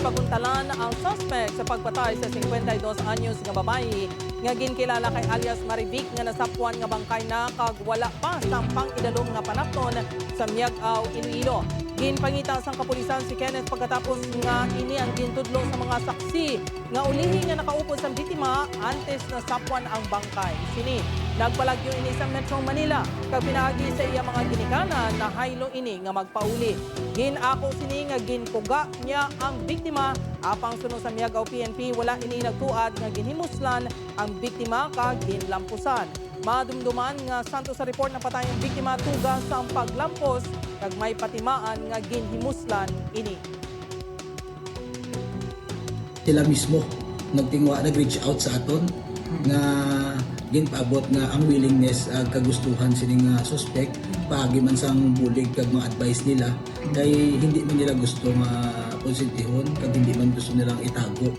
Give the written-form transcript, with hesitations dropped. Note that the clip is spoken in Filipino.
gipaguntalan ang suspect sa pagpatay sa 52 anyos nga babae nga ginkilala kay alias Marivic nga nasapwan nga bangkay na kag wala pa sang pang-idalom nga panapton sa Miag-Aw, Iloilo. Ginpangita sang kapulisan si Kenneth pagkatapos nga ini ang gintudlo sa mga saksi nga ulihi nga nakaupo sa biktima antes na sapwan ang bangkay. Sini nagpalagyo ini sa Metro Manila kag pinaagi sa iya mga ginikanan na haylo ini nga magpauli. Ginako sini nga ginpuga niya ang biktima apang sunod sa Miag-Aw PNP wala ini nagtuad nga ginhimuslan ang biktima kag ginlampusan. Madumduman nga santo sa report na patay ang biktima tuga sa ang paglampos kag may patimaan nga ginhimuslan ini. Sila mismo nag-reach out sa aton nga ginpaabot nga ang willingness ag kagustuhan sining suspect paagi man sang bulig kag mga advice nila kay hindi man nila gusto nga konsentihon kag hindi man gusto nilang itago.